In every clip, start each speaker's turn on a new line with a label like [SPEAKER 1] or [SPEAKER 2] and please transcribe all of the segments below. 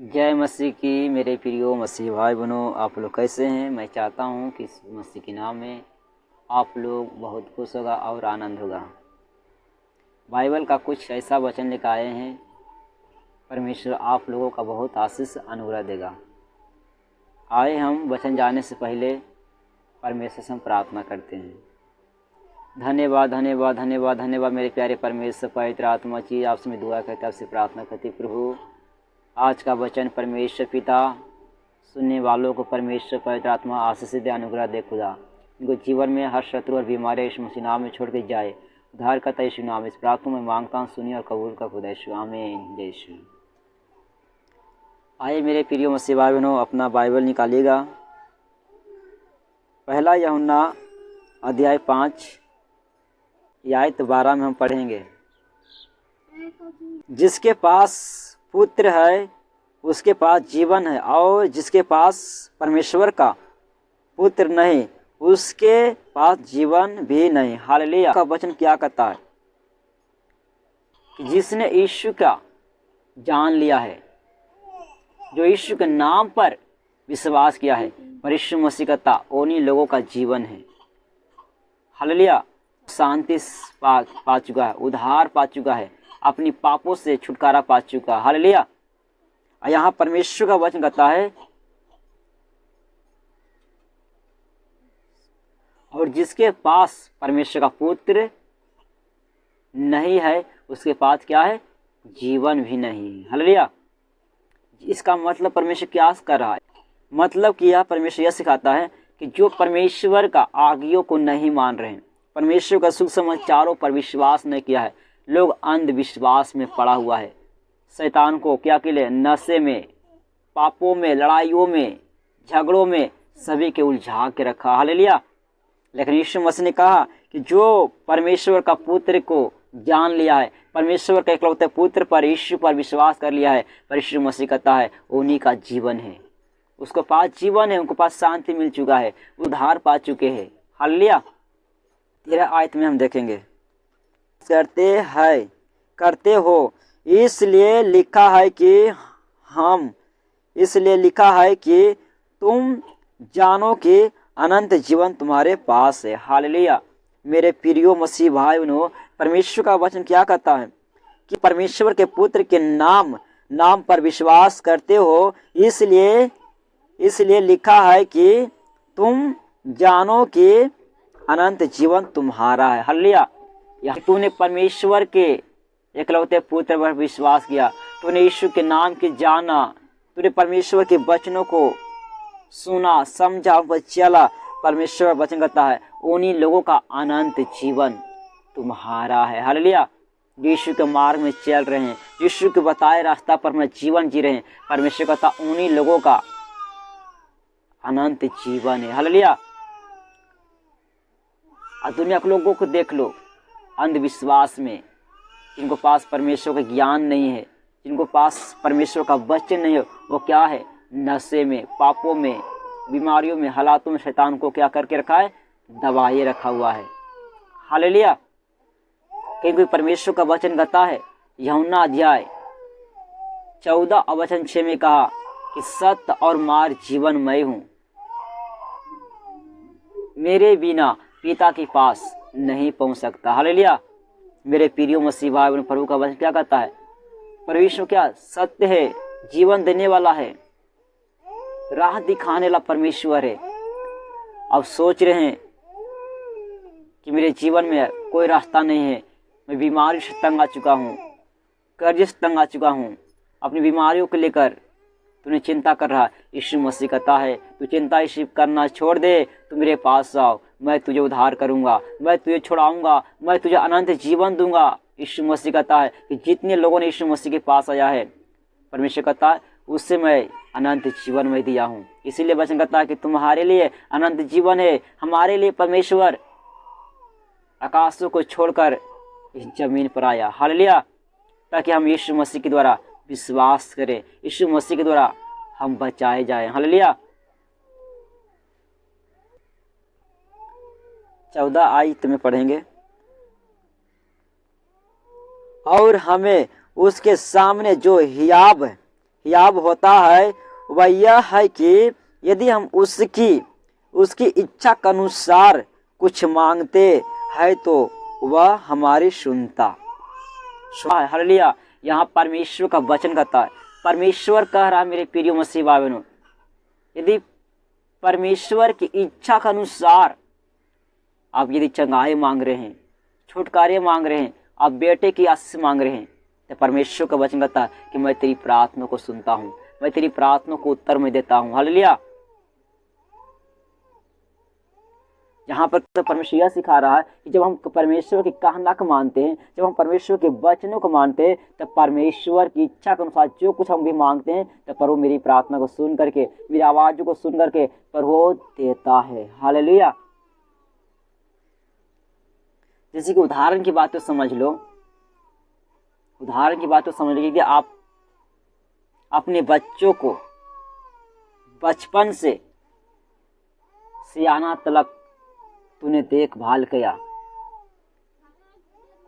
[SPEAKER 1] जय मसीह की मेरे प्रियो मसीह भाई बहनों, आप लोग कैसे हैं। मैं चाहता हूं कि इस मसीह के नाम में आप लोग बहुत खुश होगा और आनंद होगा। बाइबल का कुछ ऐसा वचन लेकर आए हैं, परमेश्वर आप लोगों का बहुत आशीष अनुग्रह देगा। आए हम वचन जाने से पहले परमेश्वर से हम प्रार्थना करते हैं। धन्यवाद धन्यवाद धन्यवाद धन्यवाद मेरे प्यारे परमेश्वर, पवित्र आत्मा की आपसे मैं दुआ करता, आपसे प्रार्थना करती प्रभु आज का वचन परमेश्वर पिता सुनने वालों को परमेश्वर पवित्र आत्मा आशीष दे, अनुग्रह दे खुदा। इनको जीवन में हर शत्रु और बीमारी यीशु मसीह नाम में छोड़ के जाए। उद्धार करता यीशु नाम इस प्रार्थना में मांगता हूँ, सुनिए और कबूल का खुदा यीशु, आमीन। जय यीशु। आइए मेरे प्रिय मसीह भाई बहनों, अपना बाइबल निकालिएगा। पहला यूहन्ना अध्याय 5 आयत 12 में हम पढ़ेंगे। जिसके पास पुत्र है उसके पास जीवन है, और जिसके पास परमेश्वर का पुत्र नहीं उसके पास जीवन भी नहीं। हालेलुया का वचन क्या कहता है कि जिसने यीशु का जान लिया है, जो यीशु के नाम पर विश्वास किया है, पर यीशु मसीह कहता उन्हीं लोगों का जीवन है। हालेलुया। शांति पा चुका है, उद्धार पा चुका है, अपनी पापों से छुटकारा पा चुका। हालेलुया। यहाँ परमेश्वर का वचन कहता है, और जिसके पास परमेश्वर का पुत्र नहीं है उसके पास क्या है? जीवन भी नहीं। हालेलुया। इसका मतलब परमेश्वर क्या कर रहा है? मतलब कि यह परमेश्वर यह सिखाता है कि जो परमेश्वर का आज्ञाओं को नहीं मान रहे हैं, परमेश्वर का सुख समाचारों पर विश्वास नहीं किया है, लोग अंधविश्वास में पड़ा हुआ है। शैतान को क्या के लिए? नशे में, पापों में, लड़ाइयों में, झगड़ों में सभी के उलझा के रखा। हालेलुया। लेकिन यीशु मसीह ने कहा कि जो परमेश्वर का पुत्र को जान लिया है, परमेश्वर के इकलौते पुत्र पर, यीशु पर विश्वास कर लिया है, पर यीशु मसीह कहता है उन्हीं का जीवन है। उसको पास जीवन है, उनको पास शांति मिल चुका है, उद्धार पा चुके हैं। हालेलुया। 13 आयत में हम देखेंगे, करते हो इसलिए लिखा है कि तुम जानो कि अनंत जीवन तुम्हारे पास है। हालेलुया। मेरे प्रियो मसीह भाई बहनों, परमेश्वर का वचन क्या कहता है कि परमेश्वर के पुत्र के नाम पर विश्वास करते हो, इसलिए लिखा है कि तुम जानो कि अनंत जीवन तुम्हारा है। हालेलुया। या तूने परमेश्वर के एकलौते पुत्र पर विश्वास किया, तूने यीशु के नाम की जाना, तूने परमेश्वर के वचनों को सुना, समझा, वह चला। परमेश्वर वचन कहता है उन्हीं लोगों का अनंत जीवन तुम्हारा है। हालेलुया। यीशु के मार्ग में चल रहे हैं, यीशु के बताए रास्ता पर मैं जीवन जी रहे हैं, परमेश्वर कहता उन्हीं लोगों का अनंत जीवन है। हालेलुया। दुनिया के लोगों को देख लो, अंधविश्वास में, जिनको पास परमेश्वर का ज्ञान नहीं है, जिनको पास परमेश्वर का वचन नहीं है, वो क्या है? नशे में, पापों में, बीमारियों में, हालातों में शैतान को क्या करके रखा है? दबाए रखा हुआ है। हालेलुया। क्योंकि परमेश्वर का वचन कहता है, यूहन्ना अध्याय 14 और वचन 6 में कहा कि सत्य और मार्ग जीवन मैं हूँ, मेरे बिना पिता के पास नहीं पहुंच सकता। हालेलुया। मेरे प्रिय मसीह भाई बहनों, प्रभु का वचन क्या कहता है? परमेश्वर क्या सत्य है, जीवन देने वाला है, राह दिखाने वाला परमेश्वर है। अब सोच रहे हैं कि मेरे जीवन में कोई रास्ता नहीं है, मैं बीमारी से तंग आ चुका हूँ, कर्ज से तंग आ चुका हूँ, अपनी बीमारियों को लेकर तूने चिंता कर रहा है। यीशु मसीह कहता है तू चिंता इसी करना छोड़ दे, तू मेरे पास आओ, मैं तुझे उद्धार करूंगा, मैं तुझे छुड़ाऊंगा, मैं तुझे अनंत जीवन दूंगा। यीशु मसीह कहता है कि जितने लोगों ने यीशु मसीह के पास आया है, परमेश्वर कहता है उससे मैं अनंत जीवन में दिया हूँ। इसीलिए वचन कहता है कि तुम्हारे लिए अनंत जीवन है। हमारे लिए परमेश्वर आकाशों को छोड़कर इस जमीन पर आया। हालेलुया। ताकि हम यीशु मसीह के द्वारा विश्वास करें, यीशु मसीह के द्वारा हम बचाए जाएं। हालेलुया। 14 आयत में पढ़ेंगे, और हमें उसके सामने जो हियाब याब होता है वह यह है कि यदि हम उसकी इच्छा के अनुसार कुछ मांगते हैं तो वह हमारी सुनता है। हालेलुया। यहाँ परमेश्वर का वचन कहता है, परमेश्वर कह रहा है मेरे प्रिय मसीह भाई बहनों, यदि परमेश्वर की इच्छा के अनुसार आप यदि चंगाई मांग रहे हैं, छुटकारे मांग रहे हैं, आप बेटे की आशीष मांग रहे हैं, तो परमेश्वर का वचन कहता है कि मैं तेरी प्रार्थना को सुनता हूँ, मैं तेरी प्रार्थना को उत्तर में देता हूँ। हालेलुया। यहाँ पर तो परमेश्वर यह सिखा रहा है कि जब हम परमेश्वर की कहना को मानते हैं, जब हम परमेश्वर के वचनों को मानते हैं, तब परमेश्वर की इच्छा के अनुसार जो कुछ हम भी मांगते हैं, तब प्रभु मेरी प्रार्थना को सुन करके, मेरी आवाज़ों को सुन करके प्रभु देता है। हालेलुया। जैसे कि उदाहरण की बात तो समझ लो, उदाहरण की बात तो समझ लीजिए कि आप अपने बच्चों को बचपन से सियाना तलक तूने देखभाल किया,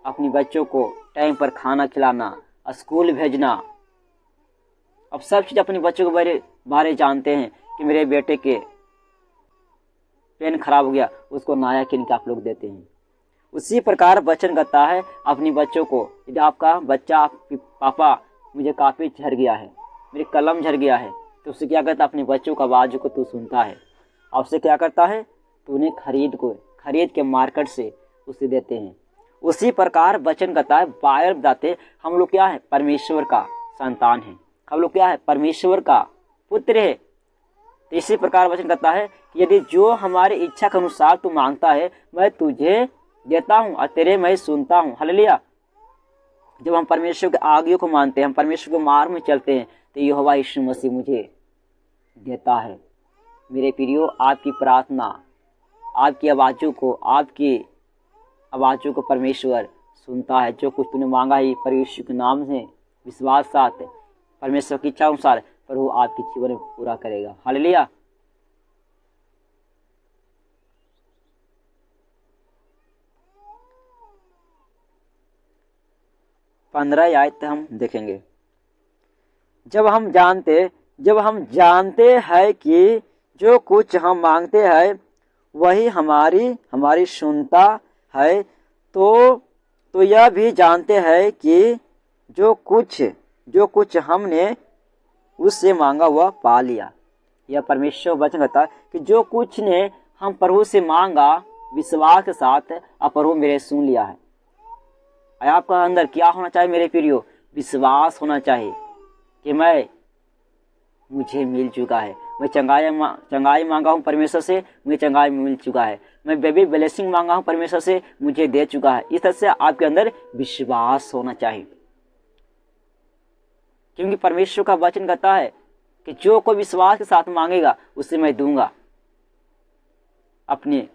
[SPEAKER 1] अपने बच्चों को टाइम पर खाना खिलाना, स्कूल भेजना, अब सब चीज़ अपने बच्चों के बारे जानते हैं कि मेरे बेटे के पेन खराब हो गया, उसको नया किन के आप लोग देते हैं। उसी प्रकार वचन कहता है अपने बच्चों को, यदि आपका बच्चा पापा मुझे काफ़ी झड़ गया है, मेरी कलम झड़ गया है, तो उससे क्या करता है, अपने बच्चों का आवाज़ को तू सुनता है, आपसे क्या करता है, तूने खरीद के मार्केट से उसे देते हैं। उसी प्रकार वचन कहता है, बाइबल बताते हम लोग क्या है, परमेश्वर का संतान है, हम लोग क्या है, परमेश्वर का पुत्र है। तो इसी प्रकार वचन कहता है कि यदि जो हमारी इच्छा के अनुसार तू मांगता है, मैं तुझे देता हूँ और तेरे मैं सुनता हूँ। हालेलुया। जब हम परमेश्वर के आज्ञा को मानते हैं, हम परमेश्वर के मार्ग में चलते हैं, तो यहोवा यीशु मसीह मुझे देता है। मेरे प्रियो, आपकी प्रार्थना, आपकी आवाज़ों को परमेश्वर सुनता है। जो कुछ तूने मांगा है परमेश्वर के नाम से विश्वास साथ परमेश्वर की इच्छा अनुसार प्रभु आपके जीवन में पूरा करेगा। हालेलुया। पंद्रह आयत हम देखेंगे। जब हम जानते हैं कि जो कुछ हम मांगते हैं वही हमारी सुनता है, तो यह भी जानते हैं कि जो कुछ हमने उससे मांगा वह पा लिया। यह परमेश्वर वचन कहता है कि जो कुछ ने हम प्रभु से मांगा विश्वास के साथ, अब प्रभु मेरे सुन लिया है। आपका अंदर क्या होना चाहिए मेरे प्रियो, विश्वास होना चाहिए कि मुझे मिल चुका है। मैं चंगाई मांगा हूँ परमेश्वर से, मुझे चंगाई मिल चुका है। मैं बेबी ब्लेसिंग मांगा हूँ परमेश्वर से, मुझे दे चुका है। इस तरह से आपके अंदर विश्वास होना चाहिए, क्योंकि परमेश्वर का वचन कहता है कि जो कोई विश्वास के साथ मांगेगा उसे मैं दूंगा। अपने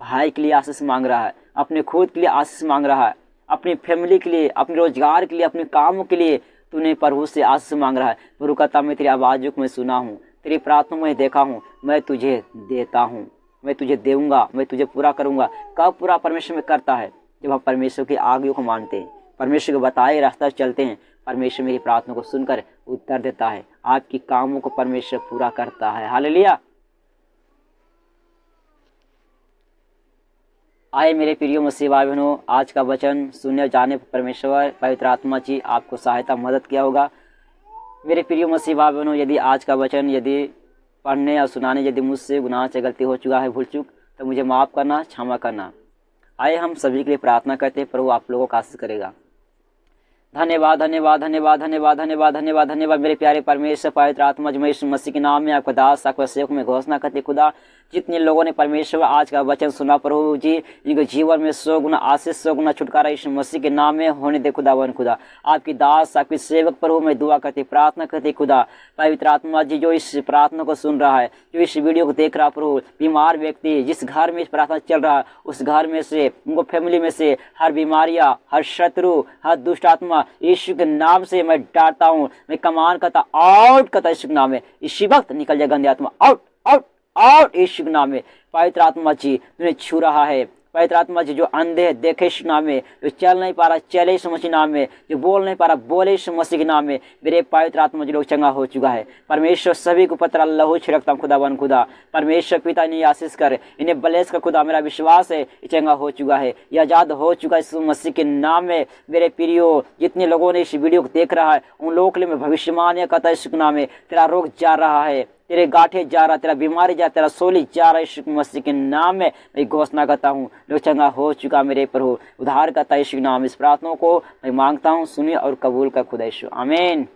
[SPEAKER 1] भाई के लिए आशीष मांग रहा है, अपने खुद के लिए आशीष मांग रहा है, अपनी फैमिली के लिए, अपने रोजगार के लिए, अपने कामों के लिए तूने प्रभु से आशीष मांग रहा है। प्रभु कहता मैं तेरी आवाज़ों को मैं सुना हूँ, तेरी प्रार्थना में देखा हूँ, मैं तुझे देता हूँ, मैं तुझे दूंगा, मैं तुझे पूरा करूँगा। कब पूरा परमेश्वर में करता है, जब हम परमेश्वर की आज्ञा को मानते हैं, परमेश्वर के बताए रास्ता चलते हैं, परमेश्वर मेरी प्रार्थना को सुनकर उत्तर देता है, आपकी कामों को परमेश्वर पूरा करता है। हालेलुया। आए मेरे प्रिय मसीह भाई बहनों, आज का वचन सुनने जाने पर परमेश्वर पवित्र आत्मा जी आपको सहायता मदद किया होगा। मेरे प्रिय मसीह भाई बहनों, यदि आज का वचन यदि पढ़ने और सुनाने यदि मुझसे गुनाह से गलती हो चुका है, भूल चूक, तो मुझे माफ़ करना, क्षमा करना। आए हम सभी के लिए प्रार्थना करते हैं, प्रभु आप लोगों का आशीष करेगा। धन्यवाद धन्यवाद धन्यवाद धन्यवाद धन्यवाद धन्यवाद धन्यवाद मेरे प्यारे परमेश्वर पवित्र आत्मा जी, मैं यीशु मसीह के नाम में आपका दास आपका सेवक में घोषणा करते खुदा, जितने लोगों ने परमेश्वर आज का वचन सुना प्रभु जी, इनके जीवन में 100 गुना आशीष 100 गुना छुटकारा यीशु मसीह के नाम में होने दे खुदावन। खुदा आपकी दास आपकी सेवक प्रभु में दुआ करते प्रार्थना करते खुदा, पवित्र आत्मा जी जो इस प्रार्थना को सुन रहा है, जो इस वीडियो को देख रहा प्रभु, बीमार व्यक्ति जिस घर में इस प्रार्थना चल रहा है, उस घर में से, उनको फैमिली में से हर बीमारियां, हर शत्रु, हर दुष्ट आत्मा यीशु के नाम से मैं डांटता हूँ, मैं कमान करता आउट करता यीशु के नाम में। इसी वक्त निकल जाए गंदी आत्मा, आउट आउट आउट यीशु के नाम में। पवित्र आत्मा जी तुझे छू रहा है, पवित्र आत्मा जी जो अंधे हैं देखे यीशु नाम में, जो चल नहीं पा रहा चले यीशु मसीह नाम में, जो बोल नहीं पा रहा बोले यीशु मसीह के नाम में, मेरे पवित्र आत्मा जी लोग चंगा हो चुका है। परमेश्वर सभी को पत्र लहू छिड़कता हूँ खुदावन खुदा। परमेश्वर पिता इन्हें आशीष कर, इन्हें बलेस कर खुदा। मेरा विश्वास है ये चंगा हो चुका है, ये आज़ाद हो चुका है यीशु मसीह के नाम में। मेरे प्रियो जितने लोगों ने इस वीडियो को देख रहा है उन लोगों के लिए मैं भविष्यवाणी करता यीशु के नाम में, तेरा रोग जा रहा है, तेरे गांठे जा रहा, तेरा बीमारी जा, तेरा सोली जा रहा है यीशु मसीह के नाम में मैं घोषणा करता हूँ लोग चंगा हो चुका। मेरे प्रभु उद्धार करता यीशु के नाम इस प्रार्थना को मैं मांगता हूँ, सुनिए और कबूल कर खुदा यीशु, आमीन।